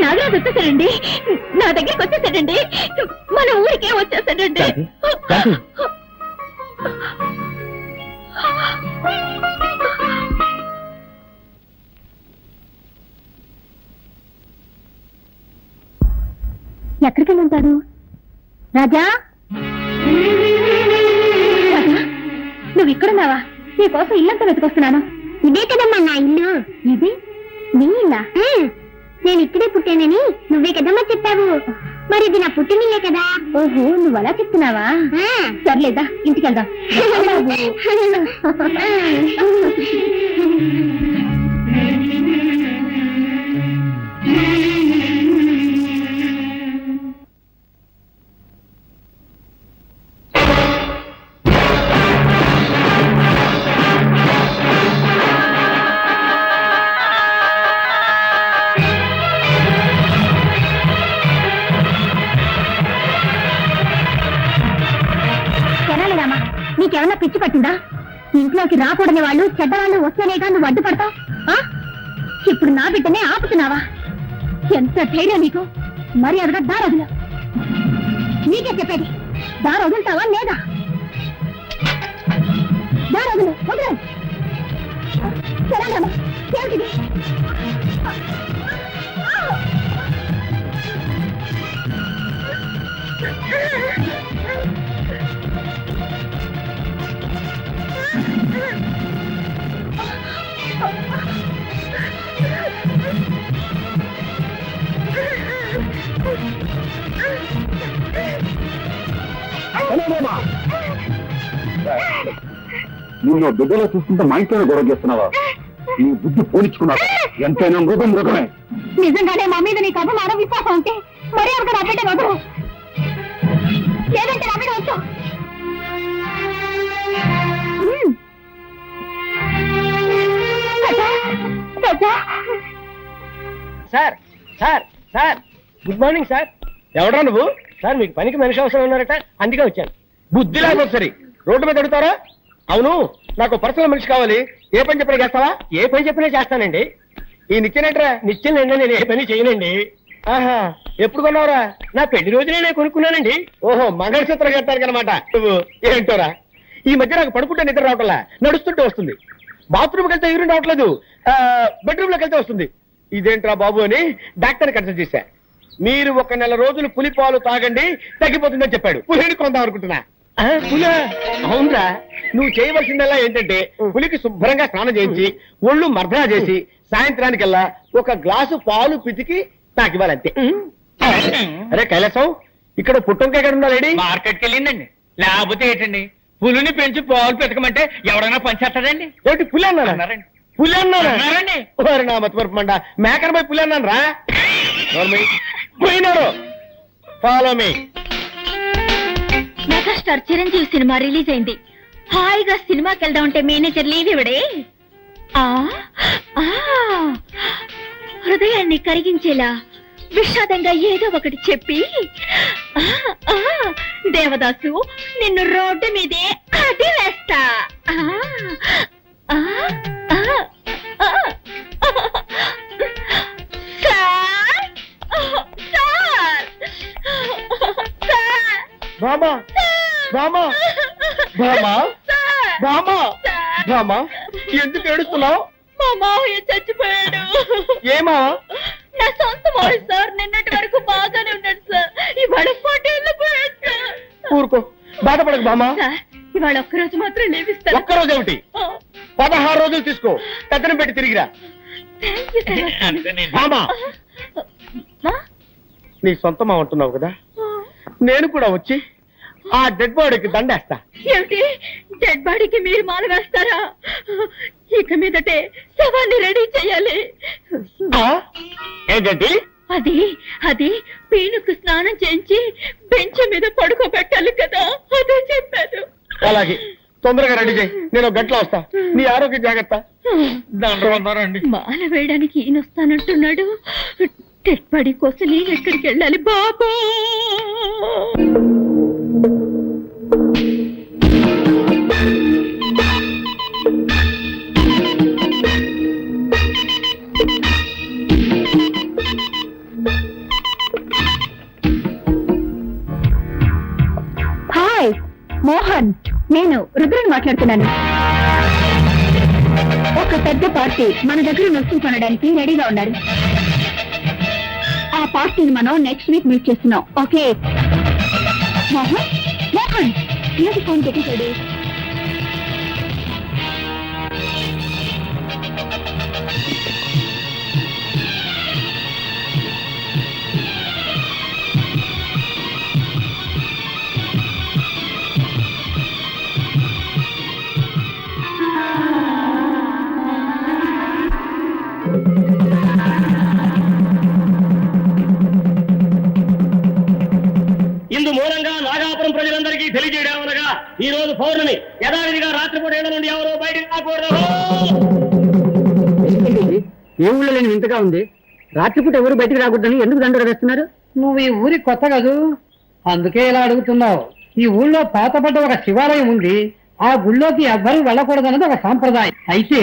నాగరాజు వచ్చేసాడండి, నా దగ్గరికి వచ్చేసాడండి, మన ఊరికే వచ్చేసాడండి. ఎక్కడికి వెళ్ళి ఉంటాడు? రాజా, రాజా, నువ్వు ఇక్కడున్నావా? నీ కోసం ఇల్లంతా వెతుకొస్తున్నాను. ఇదే కదమ్మా నా ఇల్లు. ఇది నీ ఇల్లా? నేను ఇక్కడే పుట్టానని నువ్వే కదమ్మా చెప్పావు. మరి ఇది నా పుట్టినిల్లే కదా. ఓహో, నువ్వు అలా చెప్తున్నావా? సర్లేదా, ఇంటికి వెళ్దాం. నీకేమన్నా పిచ్చి పట్టిందా? ఇంట్లోకి రాకూడని వాళ్ళు, చెడ్డవాళ్ళు వస్తేనేగా నువ్వు అడ్డుపడతావు. ఇప్పుడు నా బిడ్డనే ఆపుతున్నావా? ఎంత ధైర్యం నీకు! మరి అదగా దారొదులు. నీకే చెప్పేది, దారొదులుతావా లేదా? దారొదులు, వదలు. సరేనమ్మా, ఏమిటిది? నిన్ను బిడ్డలో చూస్తుంటే మా ఇంట్లోనే గొడవ చేస్తున్నావా? నీ బుద్ధి పోనిచ్చుకున్నావు. ఎంతైనా మృగం మృగమే. నిజంగానే మా మీద నీకు అభిమానం, విశ్వాసం ఉంటే మరీ ఒక నా బిడ్డ వదరు, లేదంటే నా బిడ్డ వచ్చు. Sir sir sir, good morning sir. ఎవడా నువ్వు? సార్, మీకు పనికి మనిషి అవసరం ఉన్నారట, అందుకే వచ్చాను. బుద్ధి లేకపోతే సరే రోడ్డు మీద అడుగుతారా? అవును, నాకు పర్సనల్ మనిషి కావాలి. ఏ పని చెప్పినా చేస్తావా? ఏ పని చెప్పినా చేస్తానండి. ఈ నిత్యనేట్రా? నిత్యనండి, నేను ఏ పని చేయనండి. ఆహా, ఎప్పుడు కొన్నావురా? నా పెళ్లి రోజునే నేను కొనుక్కున్నానండి. ఓహో, మంగళసూత్రం కట్టారు అనమాట నువ్వు. ఏంటోరా, ఈ మధ్య నాకు పడుకుంటే నిద్ర రావట్లా, నడుస్తుంటే వస్తుంది. బాత్రూమ్కి వెళ్తే యూరిన్ రావట్లేదు, బెడ్రూమ్ లోకి వెళ్తే వస్తుంది. ఇదేంట్రా బాబు అని డాక్టర్ని కన్సల్ట్ చేశా. మీరు 1 నెల రోజులు పులి పాలు తాగండి, తగ్గిపోతుందని చెప్పాడు. పులిని కొందాం అనుకుంటున్నా. పులి? అవునరా, నువ్వు చేయవలసిందల్లా ఏంటంటే పులికి శుభ్రంగా స్నానం చేయించి ఒళ్ళు మర్దనా చేసి సాయంత్రానికల్లా 1 గ్లాసు పాలు పితికి నాకు ఇవ్వాలంతే. అరే కైలాసం, ఇక్కడ పుట్టంకాయ ఎక్కడ ఉందా లేడీ? మార్కెట్కి వెళ్ళిందండి. లేకపోతే ఏంటండి, పులిని పెంచి పాలు పెతకమంటే ఎవడైనా పనిచేస్తాడండి? ఏంటి పులి అన్నారండి? పులి అన్నారండి? నా మతిమరుపు మండ, మేకన పోయి పులి అన్నాను రా. పోయినారు. Follow me. Megastar Chiranjeevi cinema release అయింది. హాయిగా సినిమాకి వెళ్దామంటే మేనేజర్ లీవ్ ఇవ్వడే. హృదయాన్ని కరిగించేలా విషాదంగా ఏదో ఒకటి చెప్పి, దేవదాసు నిన్ను రోడ్డు మీదే అది వేస్తా. బామా బామా బామా బామా బామా, ఎందుకు ఏడుస్తున్నావు? మా మావయ్య చచ్చిపోయాడు. ఏమా? నా సొంత మావయ్య సార్. నిన్నటి వరకు బాగానే ఉన్నాడు సార్, ఇవాళ పోటీల్లో పోయాడు సార్. ఊరుకో, బాధపడకు బామా. ఇవాళ ఒక్కరోజు మాత్రం లేవిస్తాను. ఒక్కరోజు ఏమిటి, 16 రోజులు తీసుకో, కథనం పెట్టి తిరిగిరా. బామా, నీ సొంతమా అంటున్నావు కదా, నేను కూడా వచ్చి ఆ డెడ్ బాడీకి దండేస్తా. ఏమిటి, డెడ్ బాడీకి మీరు మాల వేస్తారా? ఇక మీదటే శవాన్ని రెడీ చేయాలి. ఏంటంటే అది అది పీనుకు స్నానం చేయించి బెంచ్ మీద పడుకోబెట్టాలి కదా, అదే చెప్పాను. అలాగే, తొందరగా రెడీ చేయి, నేను 1 గంటలో వస్తా. నీ ఆరోగ్య జాగ్రత్త. మాల వేయడానికి ఈయన వస్తానంటున్నాడు. డెడ్ బాడీ కోసం నేను ఎక్కడికి వెళ్ళాలి బాబా? మోహన్, నేను రుద్రని మాట్లాడుతున్నాను. ఒక పెద్ద పార్టీ మన దగ్గర నొస్తులు కొనడానికి రెడీగా ఉన్నారు. ఆ పార్టీని మనం నెక్స్ట్ వీక్ మీట్ చేస్తున్నాం. ఓకే మోహన్, మోహన్ ఏది ఫోన్ పెట్టేశాడు? ఇందు మూలంగా నాగాపురం ప్రజలందరికీ తెలియజేయడమనగా ఈ రోజు పౌర్ణమి యథావిధిగా రాత్రిపూట ఏళ్ళ నుండి ఎవరు బయటకు రాకూడదు. ఏ ఊళ్ళో లేని వింతగా ఉంది. రాత్రిపూట ఎవరు బయటికి రాకూడదని ఎందుకు దండలు వేస్తున్నారు? నువ్వు ఈ ఊరి కొత్త కదూ, అందుకే ఇలా అడుగుతున్నావు. ఈ ఊళ్ళో పాతపడ్డ ఒక శివాలయం ఉంది. ఆ గుళ్ళోకి ఎవ్వరూ వెళ్ళకూడదన్నది ఒక సాంప్రదాయం. అయితే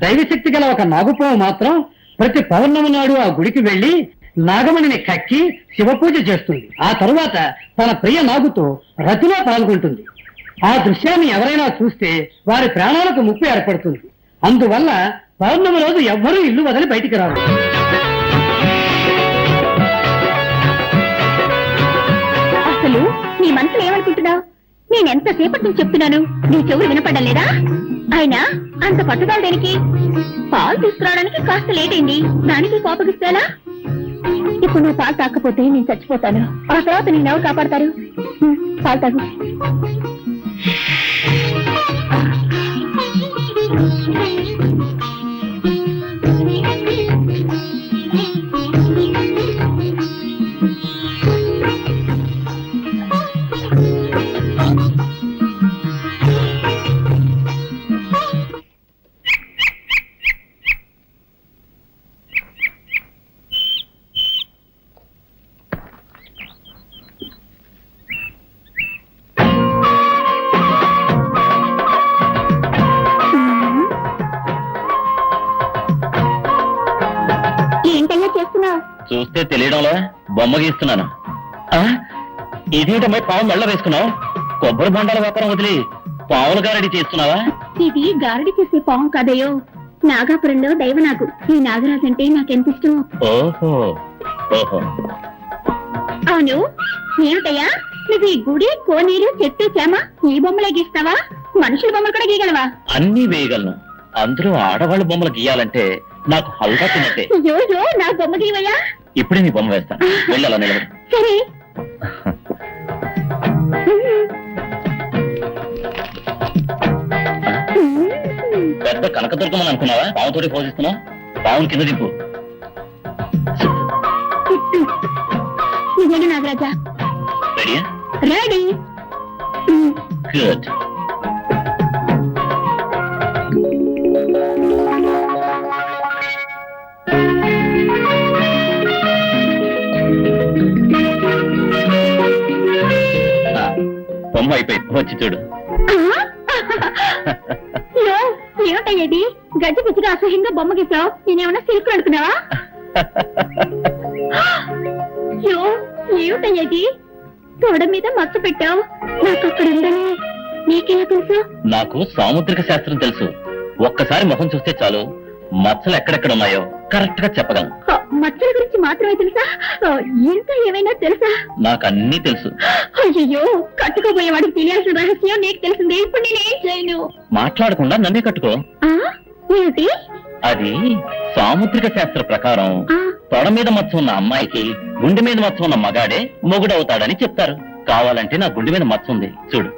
దైవశక్తి గల ఒక నాగుపాము మాత్రం ప్రతి పౌర్ణమి నాడు ఆ గుడికి వెళ్లి నాగమణిని కక్కి శివపూజ చేస్తుంది. ఆ తరువాత తన ప్రియ నాగుతో రతిలో పాల్గొంటుంది. ఆ దృశ్యాన్ని ఎవరైనా చూస్తే వారి ప్రాణాలకు ముప్పు ఏర్పడుతుంది. అందువల్ల పౌర్ణమి రోజు ఎవ్వరూ ఇల్లు వదిలి బయటికి రారు. అసలు నీ మనసులో ఏమనుకుంటున్నావు? నేనెంతసేపటి నుంచి చెప్తున్నాను, నీ చెవులు వినపడడం లేదా? ఆయన అంత పట్టుదల దేనికి? పాలు తీసుకురావడానికి కాస్త లేట్ అయింది, దానికి కోపగిస్తాలా? ఇప్పుడు నువ్వు పాలు తాకపోతే నేను చచ్చిపోతాను. ఆ తర్వాత నేను ఎవరు కాపాడతారు? పాలు తాగు. ఏంటయ్యా చేస్తున్నావు? చూస్తే తెలియడంలో బొమ్మ గీస్తున్నాను. ఇదేంటమ్మాయి పావు మెళ్ళ వేసుకున్నావు? కొబ్బరి బొండాల వ్యాపారం వదిలి పావుల గారడి చేస్తున్నావా? ఇది గారడి చేసే పాము కాదయ్యో, నాగాపురంలో దైవనాగు. ఈ నాగరాజు అంటే నాకెంత ఇష్టం. ఓహో ఓహో. అవును, ఏమిటయ్యా నువ్వు ఈ గుడి, కోనేరు, చెట్టు, చేమ ఈ బొమ్మలే గీస్తావా? మనుషుల బొమ్మలు కూడా గీయగలవా? అన్నీ వేయగలను. అందులో ఆడవాళ్ళ బొమ్మలు గీయాలంటే నాకు హల్కా తిన్నట్టే. అయ్యో, నా బొమ్మ గీవయ్యా. ఇప్పుడే నీ బొమ్మ వేస్తాను. వెళ్ళి అలా నిలబడి. సరే. పెద్ద కనకదుర్గమని అనుకున్నావా? పావుతోటి పోషిస్తున్నావు. పావును కింద దింపు. నిజంగా నాగరాజా? రెడీయా? రెడీ. గుడ్. బొమ్మ అయిపోయింది, వచ్చి చూడు. ఏమిటయ్యేది? గజ్జి పిచ్చిగా అసహ్యంగా బొమ్మ గీసావు. నేనేమన్నా సిల్క్ అనుకున్నావా? ఏమిటయ్యేది? తోడ మీద మచ్చ పెట్టావు. నాకు అక్కడ ఉందని నీకెలా తెలుసు? నాకు సాముద్రిక శాస్త్రం తెలుసు. ఒక్కసారి ముఖం చూస్తే చాలు మచ్చలు ఎక్కడెక్కడ ఉన్నాయో కరెక్ట్ గా చెప్పగలను. మచ్చల గురించి మాత్రమే తెలుసా? ఇంకా ఏమైనా తెలుసా? నాకు అన్నీ తెలుసు. అయ్యో, కట్టుకోబోయేవాడికి తెలియాల్సిన రహస్యం నీకు తెలిసిందే. ఇప్పుడు నేనేం చేయను? మాట్లాడకుండా నన్నే కట్టుకో. ఏమిటి అది? సాముద్రిక శాస్త్ర ప్రకారం తొడ మీద మచ్చ ఉన్న అమ్మాయికి గుండె మీద మచ్చ ఉన్న మగాడే మొగుడవుతాడని చెప్తారు. కావాలంటే నా గుండె మీద మచ్చ ఉంది, చూడు.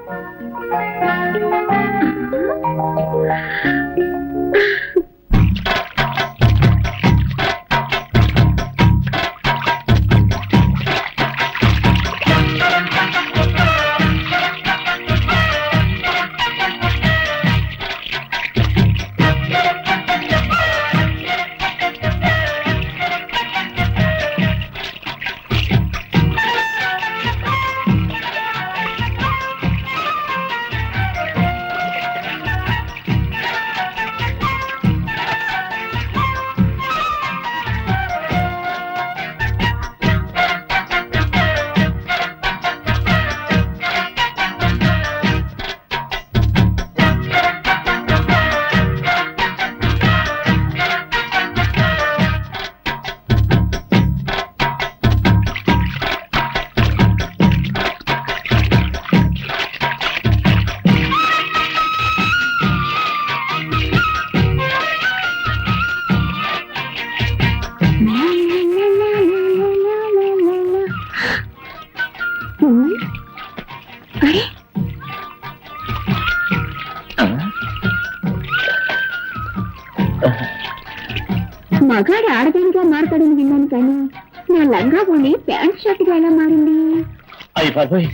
మగాడు ఆడదానిగా మారతాడని విన్నాను కానీ నా లంగా పోనీ ప్యాంట్ షర్ట్గా ఎలా మారింది? అయ్యి బాబాయ్,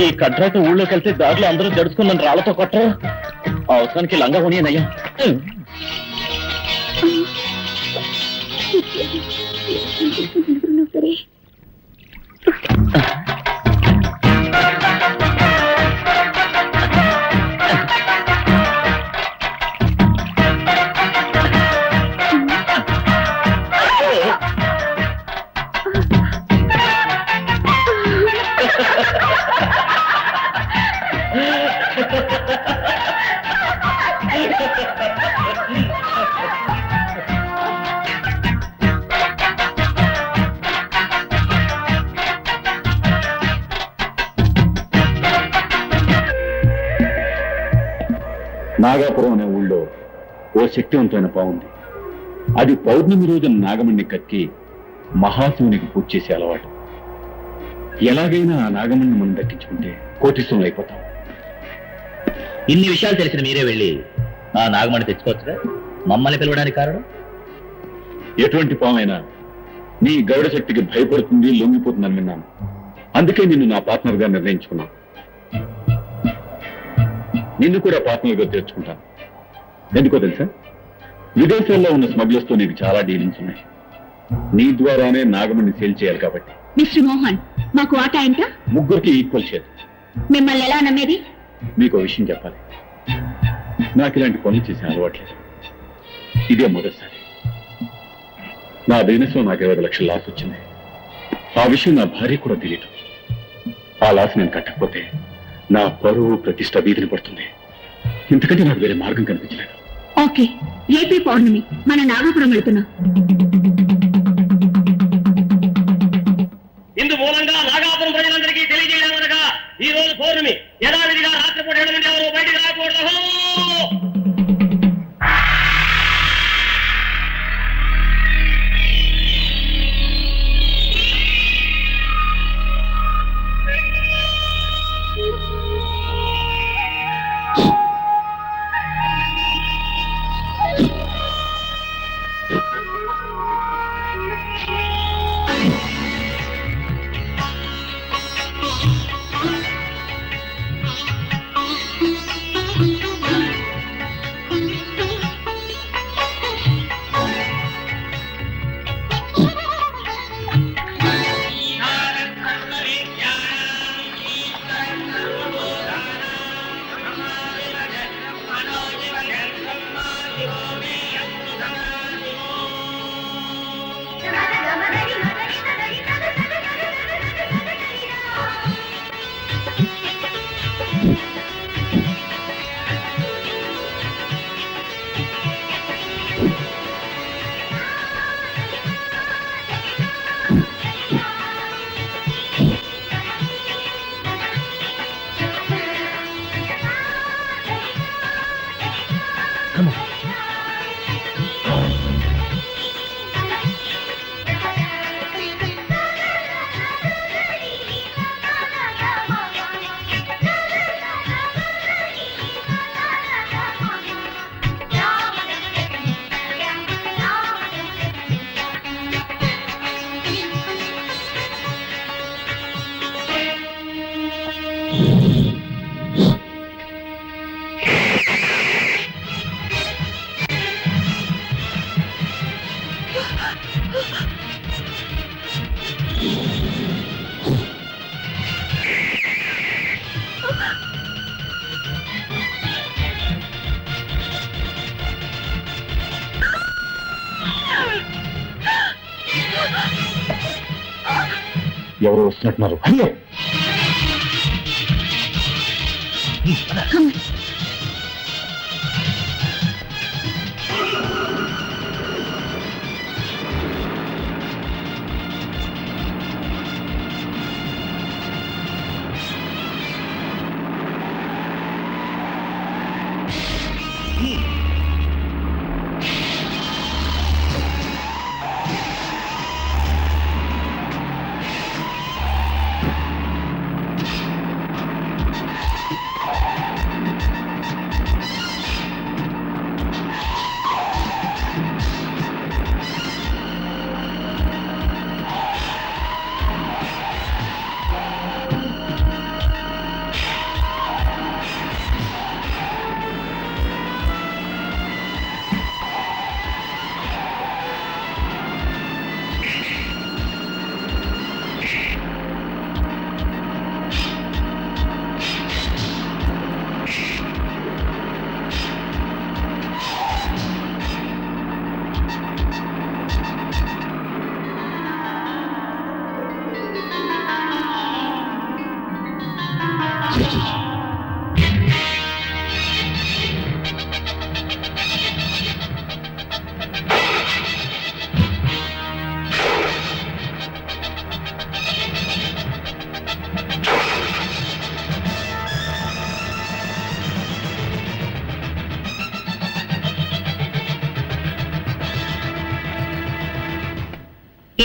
ఈ కడ్రాతో ఊళ్ళోకి వెళ్తే దారిలో అందరూ జడుచుకున్న రాళ్లతో కొట్టరు. అవసరానికి లంగా కొనియనయ్యా. సరే నాగాపురం అనే ఊళ్ళో ఓ శక్తివంతమైన పావుంది. అది పౌర్ణమి రోజున నాగమణ్ణి కక్కి మహాశివునికి పూజ చేసే అలవాటు. ఎలాగైనా ఆ నాగమణ్ణి మనం దక్కించుకుంటే కోటీశ్వరులు అయిపోతాం. ఇన్ని విషయాలు తెలిసిన మీరే వెళ్ళి ఆ నాగమణి తెచ్చుకోవచ్చుగా. మమ్మల్ని పిలవడానికి కారణం? ఎటువంటి పామైనా నీ గౌడ శక్తికి భయపడుతుంది, లొంగిపోతుందని విన్నాను. అందుకే నిన్ను నా పార్ట్నర్ గా నిర్ణయించుకున్నాను. నిన్ను కూడా పార్ట్నర్ గా తెచ్చుకుంటాను. ఎందుకో తెలుసా, విదేశాల్లో ఉన్న స్మగ్లర్స్ తో నీకు చాలా డీలింగ్స్ ఉన్నాయి. నీ ద్వారానే నాగమణ్ణి సేల్ చేయాలి కాబట్టి. మిస్టర్ మోహన్, మాకు ఆట ఎంత? ముగ్గురికి ఈక్వల్ షేర్. మిమ్మల్ని ఎలా నమ్మేది? మీకు విషయం చెప్పాలి. నాకు ఇలాంటి పనులు చేసే అలవాట్లేదు. ఇదే మొదటిసారి. నా బిజినెస్ లో నాకు 20 లక్షల లాస్ వచ్చింది. ఆ విషయం నా భార్య కూడా తెలియదు. ఆ లాస్ నేను కట్టకపోతే నా పరువు ప్రతిష్ట వీధిని పడుతుంది. ఇంతకంటే నాకు వేరే మార్గం కనిపించలేదు. ఓకే, రేపే పౌర్ణమి, మన నాగపురం వెళ్తున్నాం. ఇందు మూలంగా నాగాపురం ప్రజలందరికీ తెలియజేయడమనగా ఈ రోజు పౌర్ణమి. యథావిధిగా రాత్రిపూట 7 నుండి ఎవరు బయటికి రాకూడదు. ఎవరు వస్తున్నట్టున్నారు? అయ్యో,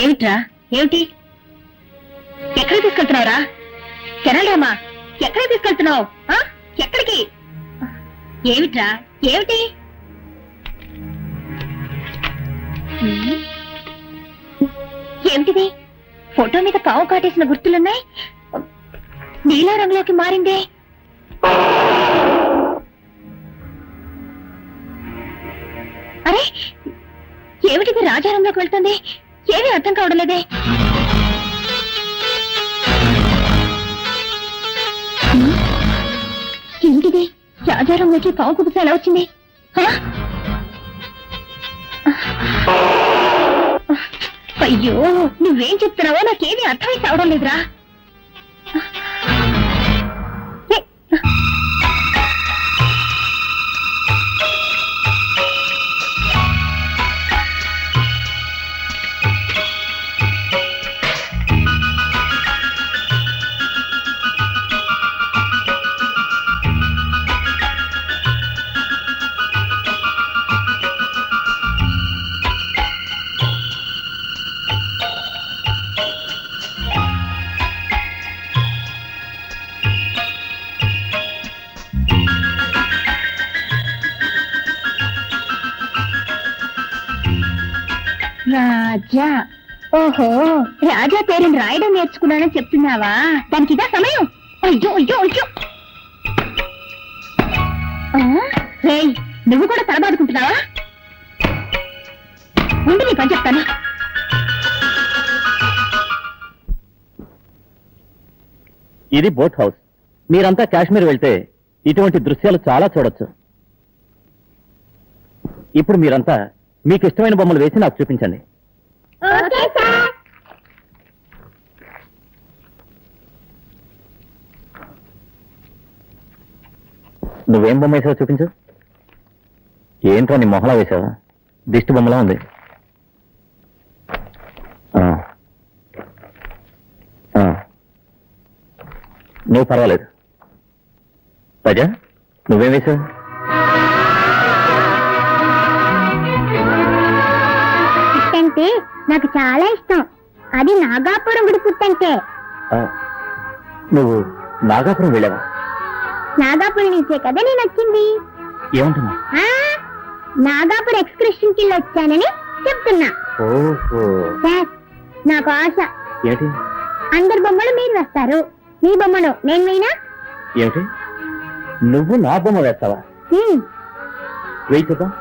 ఏమిట్రా ఏమిటి ఎక్కడికి తీసుకెళ్తున్నావురా కెనడామా ఎక్కడికి తీసుకెళ్తున్నావు ఎక్కడికి ఏమిట్రా ఏమిటి ఏమిటిది ఫోటో మీద పావు కాటేసిన గుర్తులున్నాయి నీలా రంగులోకి మారిందే అరే ఏమిటిది రాజారంలోకి వెళ్తుంది ఏమీ అర్థం కావడం లేదే ఏమిటిది రాజారంలోకి పావు కుబుస ఎలా వచ్చింది అయ్యో నువ్వేం చెప్తున్నావో నాకేమీ అర్థమై కావడం లేదురా రాజా ఓహో రాజా పేరుని రాయడం నేర్చుకున్నానని చెప్తున్నావా దానికి ఇదా సమయం అయ్యో అయ్యో అయ్యో రేయ్ నువ్వు కూడా తలబాదుకుంటున్నావా ముందు నీ పని చెప్తాను ఇది బోట్ హౌస్ మీరంతా కాశ్మీర్ వెళ్తే ఇటువంటి దృశ్యాలు చాలా చూడొచ్చు ఇప్పుడు మీరంతా మీకు ఇష్టమైన బొమ్మలు వేసి నాకు చూపించండి నువ్వేం బొమ్మ వేసావో చూపించు ఏంటో నీ మొహలా వేసావా దిష్టి బొమ్మలా ఉంది నువ్వు పర్వాలేదు ప్రజా నువ్వేం వేసావు అంటే నాకు చాలా ఇష్టం అది నాగాపురం గుడి పుట్టంటే నువ్వు నాగాపురం వెళ్ళావా నాగాపురం నుంచే కదా నేను వచ్చింది ఏమంటున్నా నాగాపురం ఎక్స్కర్షన్ కి వచ్చానని చెప్తున్నా ఓహో సార్ నాకు ఆశ ఏంటి అందరి బొమ్మలు మీరు వేస్తారు మీ బొమ్మను నేను వేయినా ఏమిటి నువ్వు నా బొమ్మ వేస్తావా వెయ్యి చూద్దాం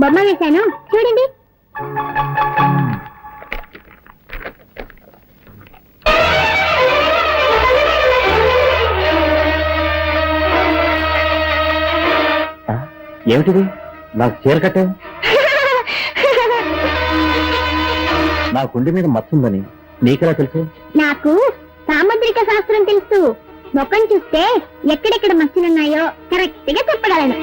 బొమ్మ వేశాను చూడండి ఏమిటిది నాకు చీర కట్టావు నా గుండె మీద మచ్చుందని నీకెలా తెలుసు నాకు సాముద్రిక శాస్త్రం తెలుసు మొక్కను చూస్తే ఎక్కడెక్కడ మచ్చలున్నాయో కరెక్ట్ గా చెప్పగలను